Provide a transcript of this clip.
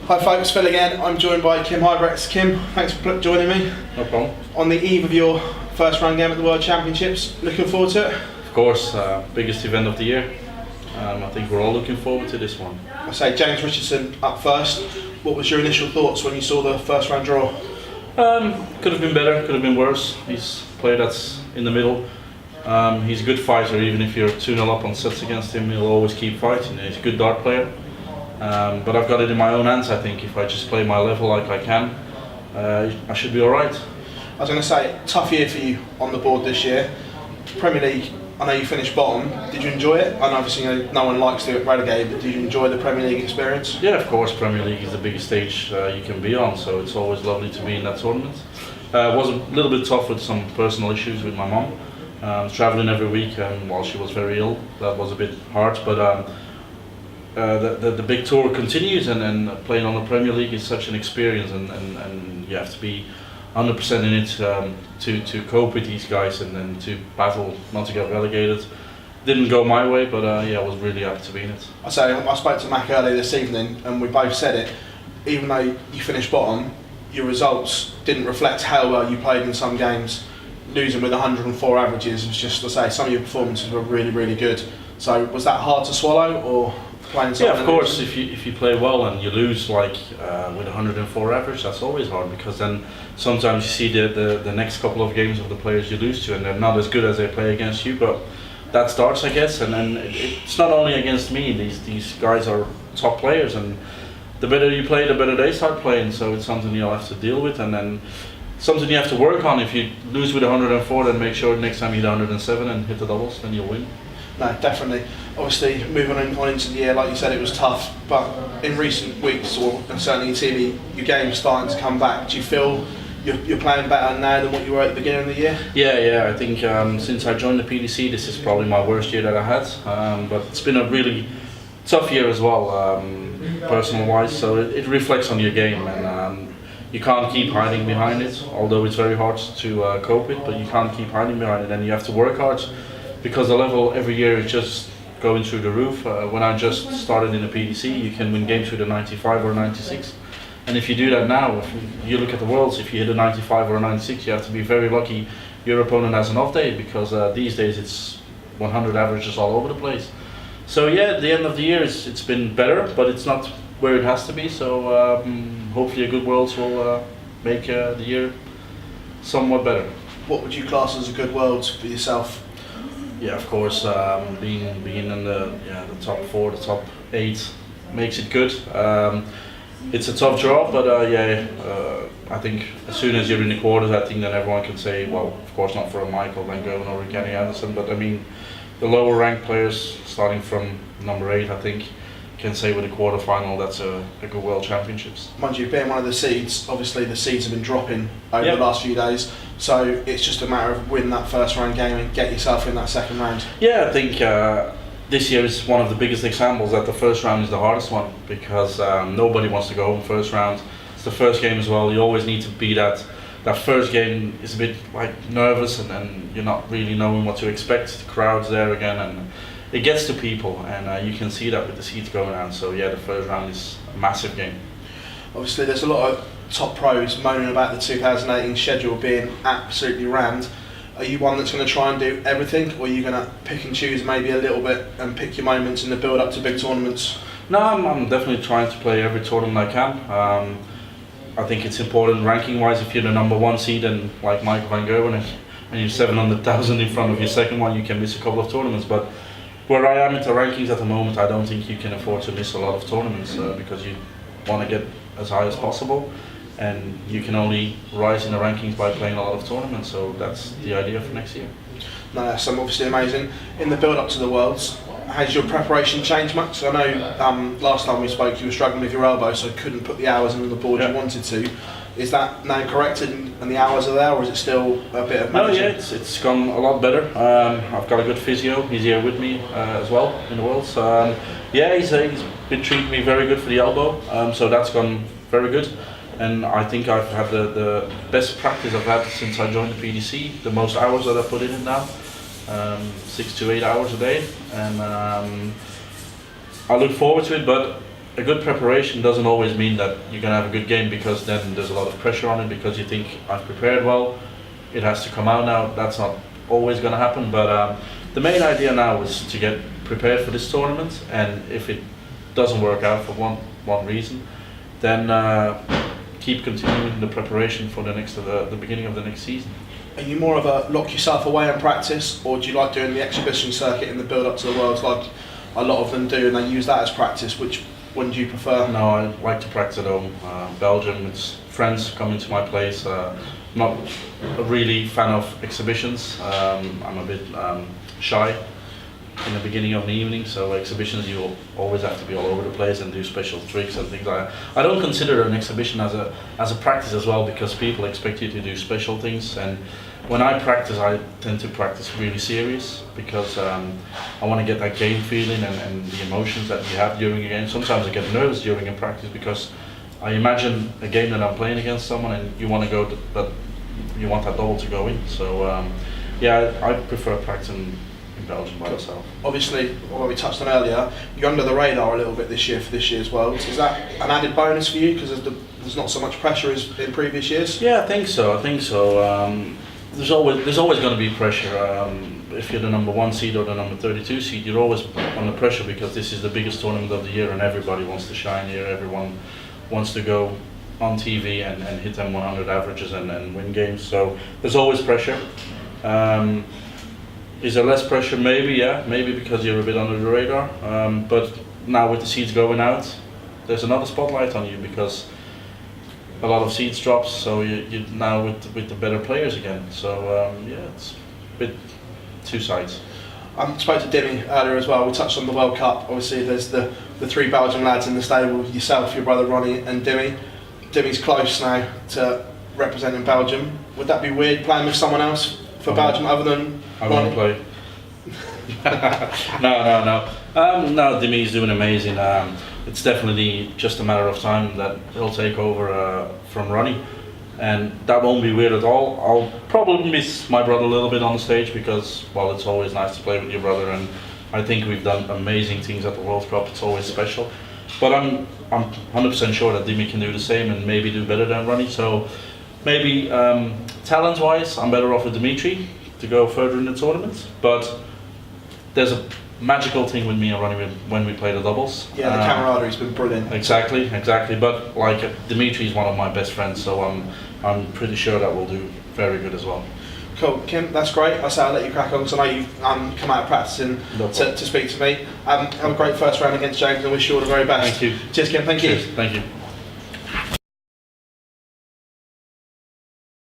Hi folks, Phill again. I'm joined by Kim Huybrechts. Kim, thanks for joining me. No problem. On the eve of your first round game at the World Championships, looking forward to it? Of course, biggest event of the year. I think we're all looking forward to this one. I say James Richardson up first. What was your initial thoughts when you saw the first round draw? Could have been better, could have been worse. He's a player that's in the middle. He's a good fighter, even if you're 2-0 up on sets against him, he'll always keep fighting. He's a good dart player. But I've got it in my own hands, I think. If I just play my level like I can, I should be alright. I was going to say, tough year for you on the board this year. Premier League, I know you finished bottom. Did you enjoy it? And obviously no one likes to get relegated, but did you enjoy the Premier League experience? Yeah, of course, Premier League is the biggest stage you can be on, so it's always lovely to be in that tournament. It was a little bit tough with some personal issues with my mum. Travelling every week while she was very ill, that was a bit hard, but the big tour continues, and playing on the Premier League is such an experience, and you have to be 100% in it to cope with these guys and to battle not to get relegated. Didn't go my way, but yeah, I was really happy to be in it. I spoke to Mac earlier this evening, and we both said it. Even though you finished bottom, your results didn't reflect how well you played in some games. Losing with 104 averages was just to say some of your performances were really, really good. So was that hard to swallow, or? Yeah, of course. If you play well and you lose like with 104 average, that's always hard, because then sometimes you see the next couple of games of the players you lose to, and they're not as good as they play against you. But that starts, I guess, and then it's not only against me. These guys are top players, and the better you play, the better they start playing. So it's something you'll have to deal with, and then something you have to work on. If you lose with 104, then make sure next time you hit 107 and hit the doubles, then you'll win. No, definitely. Obviously, moving on into the year, like you said, it was tough. But in recent weeks, or certainly in TV, your game's starting to come back. Do you feel you're playing better now than what you were at the beginning of the year? Yeah. I think since I joined the PDC, this is probably my worst year that I had. But it's been a really tough year as well, personal-wise. So it reflects on your game, and you can't keep hiding behind it. Although it's very hard to cope with, but you can't keep hiding behind it, and you have to work hard. Because the level every year is just going through the roof. When I just started in the PDC, you can win games with a 95 or a 96. And if you do that now, if you look at the Worlds, if you hit a 95 or a 96, you have to be very lucky your opponent has an off day, because these days it's 100 averages all over the place. So yeah, at the end of the year it's been better, but it's not where it has to be. So hopefully a good Worlds will make the year somewhat better. What would you class as a good Worlds for yourself? Yeah, of course, being in the top 4, the top 8 makes it good. It's a tough job, but I think as soon as you're in the quarters, I think that everyone can say, well, of course not for a Michael Van Gerwen or a Kenny Anderson, but I mean, the lower ranked players, starting from number 8, I think, can say with a quarterfinal that's a good World Championships. Mind you, being one of the seeds, obviously the seeds have been dropping over the last few days, so it's just a matter of winning that first round game and get yourself in that second round. Yeah, I think this year is one of the biggest examples that the first round is the hardest one, because nobody wants to go home first round. It's the first game as well. You always need to be that first game is a bit like nervous, and you're not really knowing what to expect. The crowd's there again, and it gets to people, and you can see that with the seeds going around. So yeah, the first round is a massive game. Obviously there's a lot of top pros moaning about the 2018 schedule being absolutely rammed. Are you one that's going to try and do everything, or are you going to pick and choose maybe a little bit and pick your moments in the build up to big tournaments? No, I'm definitely trying to play every tournament I can. I think it's important ranking wise. If you're the number 1 seed and like Michael Van Gerwen and you're 700,000 in front of your second one, you can miss a couple of tournaments. But where I am in the rankings at the moment, I don't think you can afford to miss a lot of tournaments, because you want to get as high as possible, and you can only rise in the rankings by playing a lot of tournaments. So that's the idea for next year. No, that's obviously amazing. In the build up to the Worlds, has your preparation changed much? I know last time we spoke you were struggling with your elbow, so couldn't put the hours on the board you wanted to. Is that now corrected and the hours are there, or is it still a bit of managing? No, yeah, it's gone a lot better. I've got a good physio. He's here with me as well in the Worlds. Yeah, he's been treating me very good for the elbow, so that's gone very good. And I think I've had the best practice I've had since I joined the PDC, the most hours that I put in it now, 6 to 8 hours a day, and I look forward to it. But a good preparation doesn't always mean that you're going to have a good game, because then there's a lot of pressure on it because you think I've prepared well, it has to come out now. That's not always going to happen, but the main idea now is to get prepared for this tournament, and if it doesn't work out for one reason, then keep continuing the preparation for the beginning of the next season. Are you more of a lock yourself away and practice, or do you like doing the exhibition circuit in the build up to the Worlds like a lot of them do, and they use that as practice? Which one do you prefer? No, I like to practice at home. Belgium, it's friends coming to my place. Not a really fan of exhibitions. I'm a bit shy in the beginning of the evening, so exhibitions you always have to be all over the place and do special tricks and things like that. I don't consider an exhibition as a practice as well, because people expect you to do special things, and when I practice, I tend to practice really serious, because I want to get that game feeling and the emotions that you have during a game. Sometimes I get nervous during a practice because I imagine a game that I'm playing against someone, and you want to go you want that double to go in. So yeah, I prefer practicing in Belgium by yourself. Obviously, what we touched on earlier, you're under the radar a little bit this year for this year's Worlds. Is that an added bonus for you, because there's not so much pressure as in previous years? Yeah, I think so. There's always going to be pressure. If you're the number 1 seed or the number 32 seed, you're always under pressure, because this is the biggest tournament of the year and everybody wants to shine here. Everyone wants to go on TV and hit them 100 averages and win games. So there's always pressure. Is there less pressure? Maybe, yeah. Maybe because you're a bit under the radar. But now with the seeds going out, there's another spotlight on you, because a lot of seeds drops, so you now with the better players again. So yeah, it's a bit two sides. I spoke to Dimmy earlier as well. We touched on the World Cup. Obviously, there's the 3 Belgian lads in the stable: yourself, your brother Ronnie, and Dimmy. Dimmy's close now to representing Belgium. Would that be weird playing with someone else for Belgium other than I Ronnie? won't play. No, Dimmy's doing amazing. It's definitely just a matter of time that he'll take over from Ronnie, and that won't be weird at all. I'll probably miss my brother a little bit on the stage, because, well, it's always nice to play with your brother, and I think we've done amazing things at the World Cup. It's always special, but I'm 100% sure that Dimmy can do the same and maybe do better than Ronnie. So maybe talent-wise, I'm better off with Dimitri to go further in the tournament, but there's a magical thing with me and Ronnie when we play the doubles. Yeah, the camaraderie's been brilliant. Exactly. But like Dimitri is one of my best friends, so I'm pretty sure that we'll do very good as well. Cool, Kim, that's great. I'll let you crack on, because I know you've come out of practicing to speak to me. Have a great first round against James, and wish you all the very best. Thank you. Cheers, Kim. Thank you. Cheers. Thank you.